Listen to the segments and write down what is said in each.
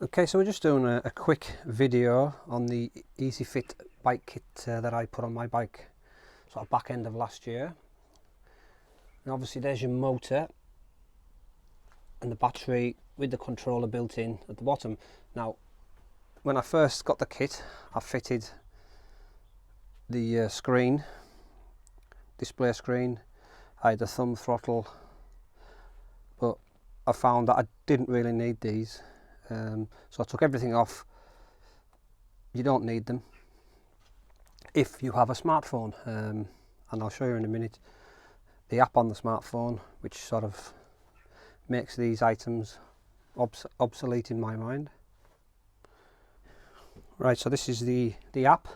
Okay, so we're just doing a quick video on the Easifit bike kit that I put on my bike sort of back end of last year. And obviously there's your motor and the battery with the controller built in at the bottom. Now when I first got the kit, I fitted the screen, display screen. I had the thumb throttle, but I found that I didn't really need these. So I took everything off. You don't need them if you have a smartphone, and I'll show you in a minute the app on the smartphone which sort of makes these items obsolete in my mind. Right, so this is the app.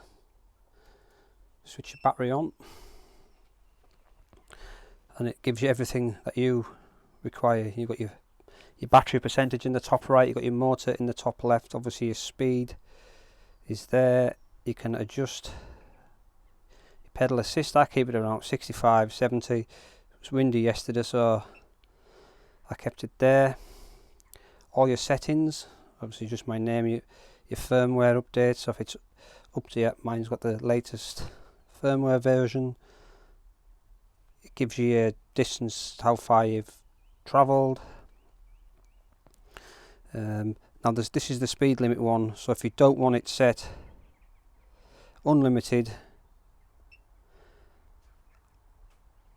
Switch your battery on and it gives you everything that you require. You've got your battery percentage in the top right, you've got your motor in the top left, obviously your speed is there. You can adjust your pedal assist. I keep it around 65, 70. It was windy yesterday so I kept it there. All your settings, obviously just my name, your firmware update, so if it's up to you, mine's got the latest firmware version. It gives you your distance, how far you've travelled. Now this is the speed limit one, so if you don't want it set unlimited,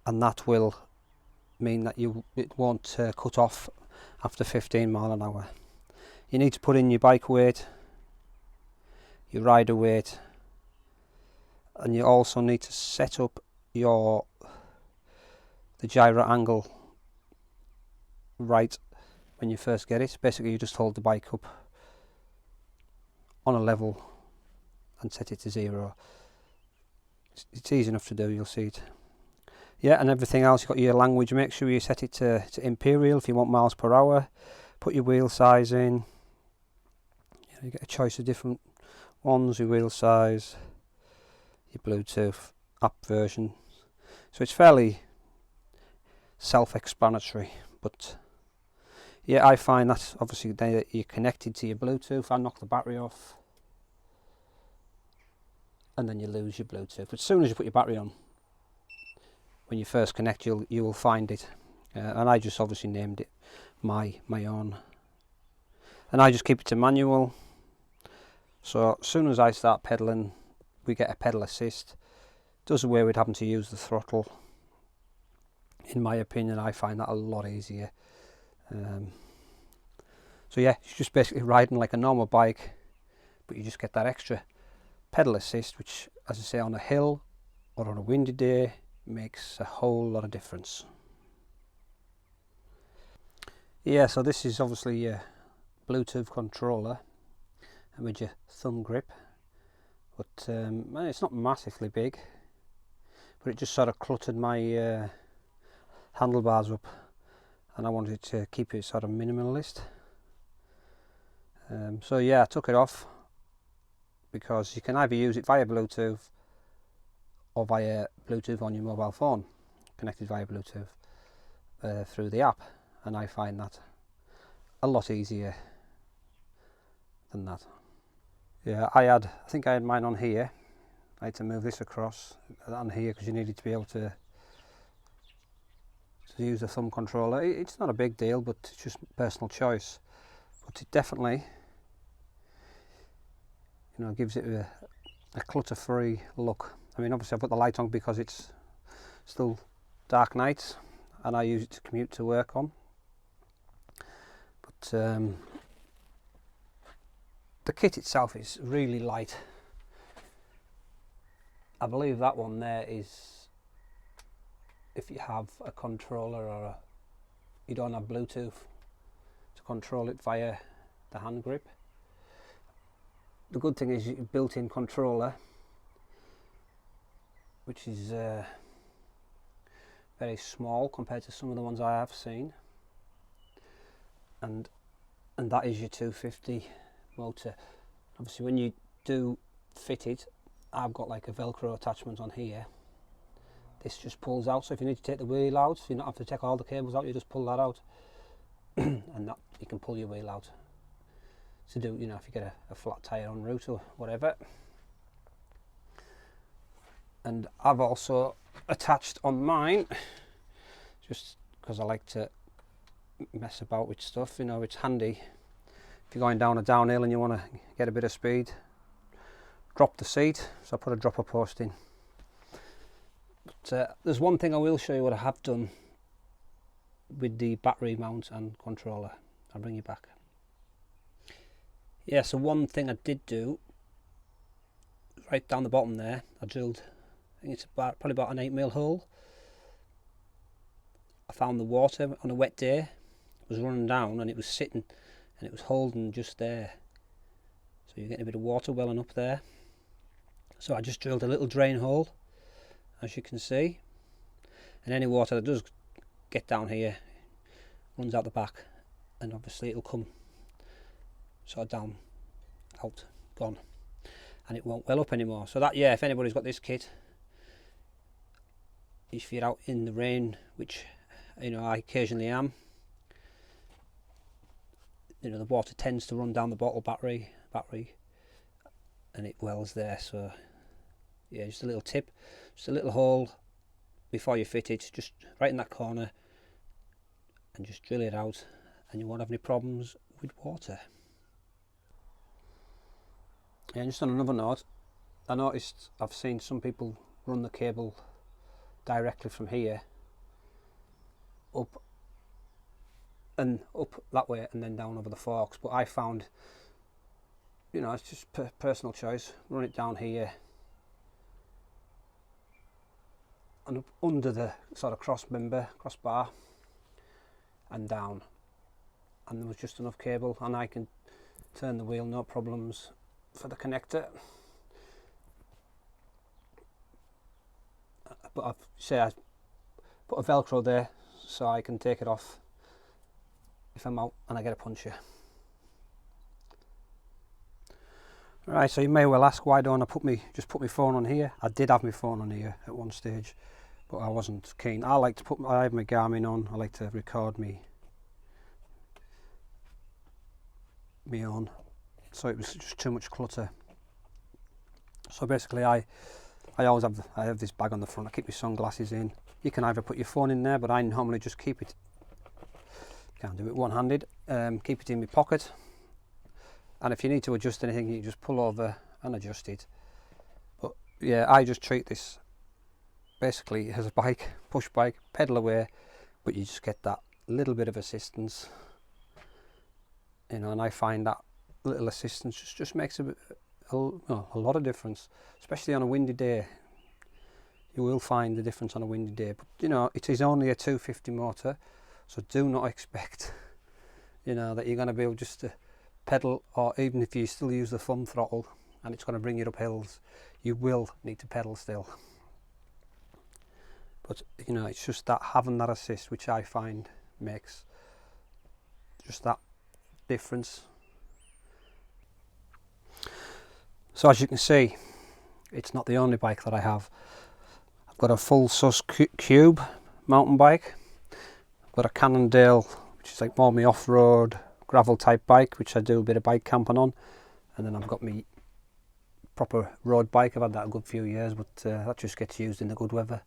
and that will mean that it won't cut off after 15 mile an hour. You need to put in your bike weight, your rider weight, and you also need to set up the gyro angle right when you first get it. Basically you just hold the bike up on a level and set it to 0. It's easy enough to do, you'll see it. Yeah, and everything else, you've got your language. Make sure you set it to imperial if you want miles per hour. Put your wheel size in. You get a choice of different ones, your wheel size, your Bluetooth app version. So it's fairly self-explanatory, but yeah, I find that obviously you're connected to your Bluetooth. I knock the battery off and then you lose your Bluetooth. But as soon as you put your battery on, when you first connect, you will find it. And I just obviously named it my own. And I just keep it to manual. So as soon as I start pedaling, we get a pedal assist. Does away with having to use the throttle. In my opinion, I find that a lot easier. So yeah, it's just basically riding like a normal bike, but you just get that extra pedal assist, which, as I say, on a hill or on a windy day, makes a whole lot of difference. Yeah, so this is obviously your Bluetooth controller and with your thumb grip, but it's not massively big, but it just sort of cluttered my handlebars up, and I wanted to keep it sort of minimalist. So yeah, I took it off because you can either use it via Bluetooth or via Bluetooth on your mobile phone, connected via Bluetooth through the app, and I find that a lot easier than that. Yeah, I think I had mine on here. I had to move this across on here because you needed to be able to use the thumb controller. It's not a big deal, but it's just personal choice. But it definitely, gives it a clutter-free look. I mean, obviously I put the light on because it's still dark nights and I use it to commute to work on. But the kit itself is really light. I believe that one there is if you have a controller or you don't have Bluetooth to control it via the hand grip. The good thing is your built-in controller, which is very small compared to some of the ones I have seen, and that is your 250 motor. Obviously when you do fit it, I've got like a Velcro attachment on here. This just pulls out, so if you need to take the wheel out, so you don't have to take all the cables out, you just pull that out and that you can pull your wheel out. to do, you know, if you get a flat tyre en route or whatever. And I've also attached on mine, just because I like to mess about with stuff, you know, it's handy if you're going down a downhill and you want to get a bit of speed, drop the seat. So I put a dropper post in. But there's one thing I will show you what I have done with the battery mount and controller. I'll bring you back. Yeah, so one thing I did do, right down the bottom there, I drilled, I think it's probably about an 8mm hole. I found the water on a wet day was running down, and it was sitting and it was holding just there, so you're getting a bit of water welling up there. So I just drilled a little drain hole, as you can see, and any water that does get down here runs out the back, and obviously it'll come sort of down, out, gone, and it won't well up anymore. So that, yeah, if anybody's got this kit, if you're out in the rain, which, you know, I occasionally am, you know, the water tends to run down the bottle battery, and it wells there. So yeah, just a little tip, just a little hole before you fit it, just right in that corner, and just drill it out, and you won't have any problems with water. Yeah, just on another note, I noticed I've seen some people run the cable directly from here up that way and then down over the forks, but I found, you know, it's just personal choice, run it down here and up under the sort of crossbar and down, and there was just enough cable, and I can turn the wheel, no problems, for the connector. But I put a velcro there so I can take it off if I'm out and I get a puncture. Right, so you may well ask, why don't I just put my phone on here? I did have my phone on here at one stage, but I wasn't keen. I have my Garmin on. I like to record me own, so it was just too much clutter. So basically I have this bag on the front. I keep my sunglasses in. You can either put your phone in there, but I normally just keep it, can't do it one-handed, keep it in my pocket, and if you need to adjust anything, you just pull over and adjust it. But yeah, I just treat this basically as a bike, push bike, pedal away, but you just get that little bit of assistance, you know, and I find that little assistance just makes a lot of difference, especially on a windy day. You will find the difference on a windy day, but you know, it is only a 250 motor, so do not expect, you know, that you're going to be able just to pedal, or even if you still use the thumb throttle and it's going to bring you up hills, you will need to pedal still. But you know, it's just that having that assist, which I find makes just that difference. So as you can see, it's not the only bike that I have. I've got a full sus cube mountain bike. I've got a Cannondale, which is like more my off-road gravel type bike, which I do a bit of bike camping on. And then I've got my proper road bike. I've had that a good few years, but that just gets used in the good weather.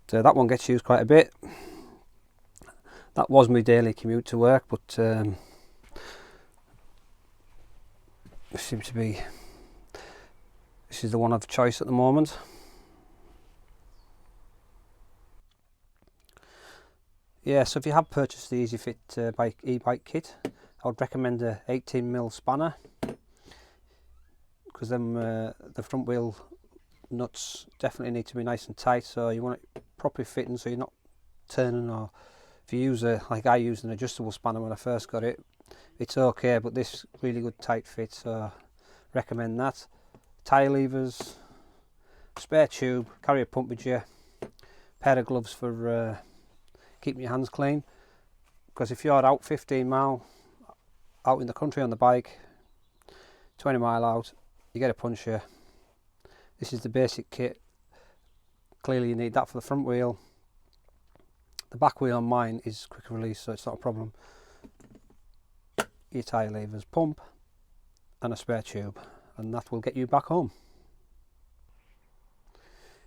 So that one gets used quite a bit. That was my daily commute to work, but this is the one of choice at the moment. Yeah, so if you have purchased the Easifit e-bike kit, I would recommend a 18mm spanner, because then the front wheel nuts definitely need to be nice and tight, so you want it properly fitting so you're not turning, or if you use like I used an adjustable spanner when I first got it, it's okay, but this really good tight fit, so recommend that. Tyre levers, spare tube, carry a pump with you, pair of gloves for keeping your hands clean, because if you're out 15 mile out in the country on the bike, 20 mile out, you get a puncture, this is the basic kit. Clearly you need that for the front wheel. The back wheel on mine is quick release, so it's not a problem. your tyre levers, pump and a spare tube, and that will get you back home.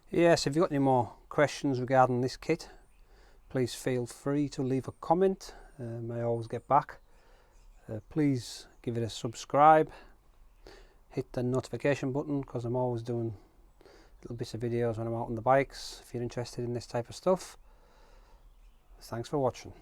Yes, if you've got any more questions regarding this kit, please feel free to leave a comment. I always get back. Please give it a subscribe, hit the notification button, because I'm always doing little bits of videos when I'm out on the bikes if you're interested in this type of stuff. Thanks for watching.